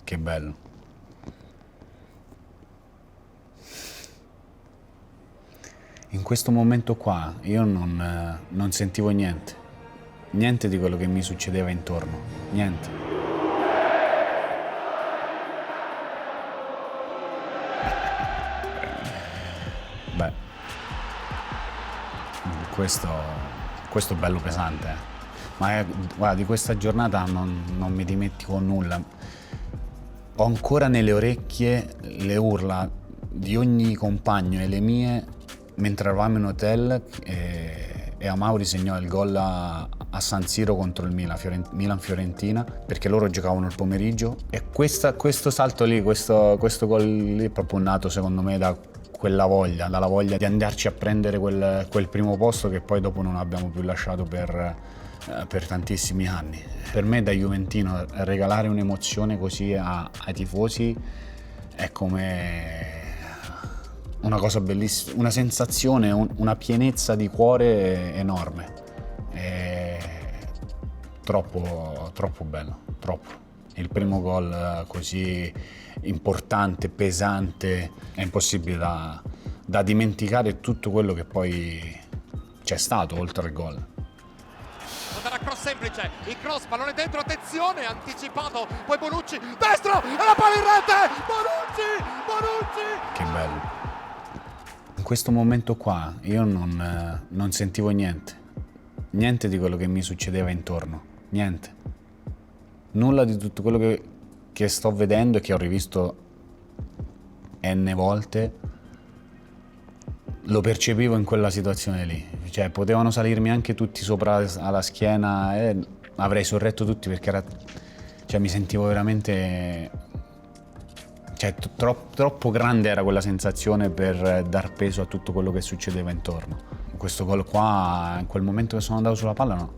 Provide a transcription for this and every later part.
Che bello. In questo momento qua io non sentivo niente. Niente di quello che mi succedeva intorno. Niente. Beh, questo è bello pesante. Ma guarda, di questa giornata non mi dimentico nulla. Ho ancora nelle orecchie le urla di ogni compagno e le mie mentre eravamo in hotel e Amauri segnò il gol a San Siro contro il Milan-Fiorentina, perché loro giocavano il pomeriggio, e questo salto lì, questo gol lì è proprio nato secondo me dalla voglia di andarci a prendere quel primo posto che poi dopo non abbiamo più lasciato per tantissimi anni. Per me da juventino regalare un'emozione così ai tifosi è come una cosa bellissima, una sensazione, una pienezza di cuore enorme. È troppo bello, troppo. Il primo gol così importante, pesante, è impossibile da dimenticare tutto quello che poi c'è stato oltre il gol. Andrà cross semplice, il cross, pallone dentro, attenzione, anticipato, poi Bonucci, destro, e la palla in rete, Bonucci! Che bello. In questo momento qua io non sentivo niente di quello che mi succedeva intorno, niente. Nulla di tutto quello che sto vedendo e che ho rivisto n volte lo percepivo in quella situazione lì. Cioè, potevano salirmi anche tutti sopra alla schiena e avrei sorretto tutti, perché mi sentivo veramente... Cioè, troppo grande era quella sensazione per dar peso a tutto quello che succedeva intorno. Questo gol qua, in quel momento che sono andato sulla palla,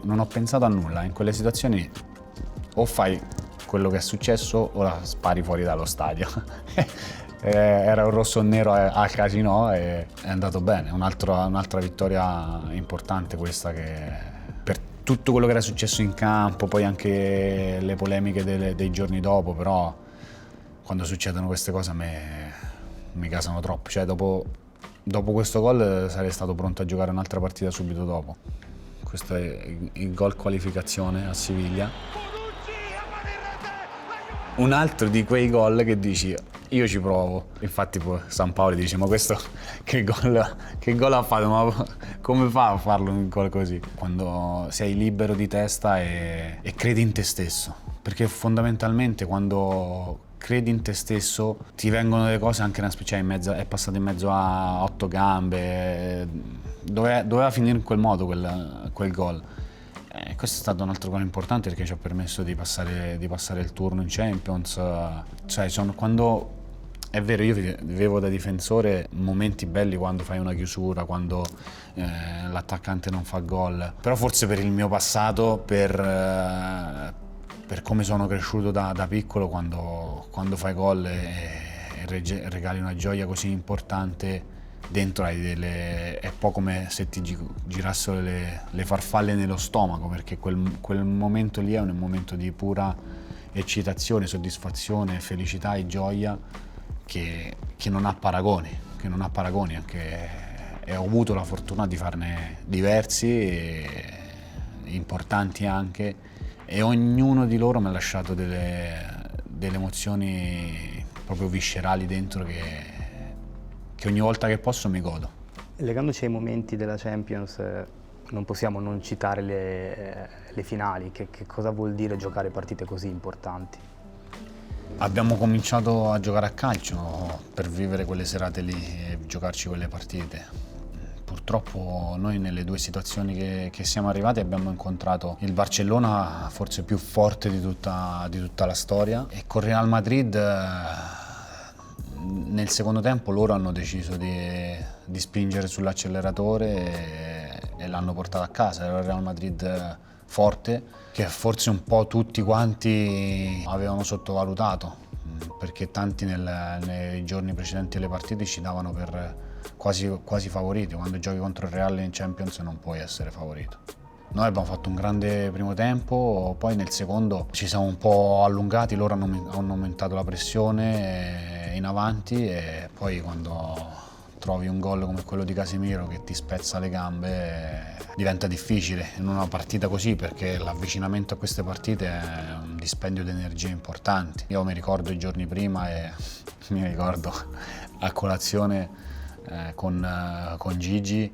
non ho pensato a nulla. In quelle situazioni o fai quello che è successo o la spari fuori dallo stadio. Era un rosso nero al Casino e è andato bene. Un'altra vittoria importante questa, che per tutto quello che era successo in campo, poi anche le polemiche dei giorni dopo, però quando succedono queste cose a me mi casano troppo. Cioè, dopo questo gol sarei stato pronto a giocare un'altra partita subito dopo. Questo è il gol qualificazione a Siviglia. Un altro di quei gol che dici io ci provo. Infatti poi Sampaoli dice ma questo che gol ha fatto, ma come fa a farlo un gol così? Quando sei libero di testa e credi in te stesso, perché fondamentalmente quando credi in te stesso ti vengono delle cose anche è passato in mezzo a 8 gambe, doveva finire in quel modo quel gol. Questo è stato un altro gol importante perché ci ha permesso di passare il turno in Champions. Cioè, quando è vero, io vivevo da difensore momenti belli quando fai una chiusura, quando l'attaccante non fa gol, però forse per il mio passato, per come sono cresciuto da piccolo, quando fai gol e regali una gioia così importante, dentro è un po' come se ti girassero le farfalle nello stomaco, perché quel momento lì è un momento di pura eccitazione, soddisfazione, felicità e gioia che non ha paragoni, e ho avuto la fortuna di farne diversi e importanti anche, e ognuno di loro mi ha lasciato delle emozioni proprio viscerali dentro che ogni volta che posso mi godo. Legandoci ai momenti della Champions, non possiamo non citare le finali. Che cosa vuol dire giocare partite così importanti? Abbiamo cominciato a giocare a calcio per vivere quelle serate lì e giocarci quelle partite. Purtroppo noi nelle due situazioni che siamo arrivati abbiamo incontrato il Barcellona forse più forte di tutta la storia, e con Real Madrid nel secondo tempo loro hanno deciso di spingere sull'acceleratore e l'hanno portato a casa. Era il Real Madrid forte, che forse un po' tutti quanti avevano sottovalutato, perché tanti nei giorni precedenti alle partite ci davano per quasi favoriti. Quando giochi contro il Real in Champions non puoi essere favorito. Noi abbiamo fatto un grande primo tempo, poi nel secondo ci siamo un po' allungati, loro hanno aumentato la pressione in avanti e poi quando trovi un gol come quello di Casemiro che ti spezza le gambe diventa difficile in una partita così, perché l'avvicinamento a queste partite è un dispendio di energie importanti. Io mi ricordo i giorni prima e mi ricordo a colazione con Gigi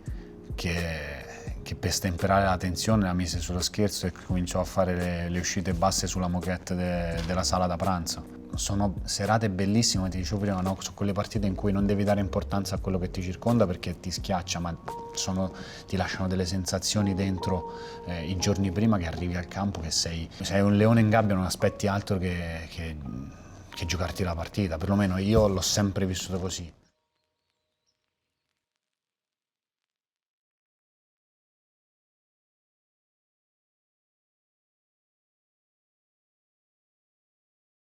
che per stemperare la tensione la mise sullo scherzo e cominciò a fare le uscite basse sulla moquette della sala da pranzo. Sono serate bellissime, come ti dicevo prima, no? Sono quelle partite in cui non devi dare importanza a quello che ti circonda perché ti schiaccia, ma ti lasciano delle sensazioni dentro i giorni prima che arrivi al campo che sei un leone in gabbia, non aspetti altro che giocarti la partita. Perlomeno io l'ho sempre vissuto così.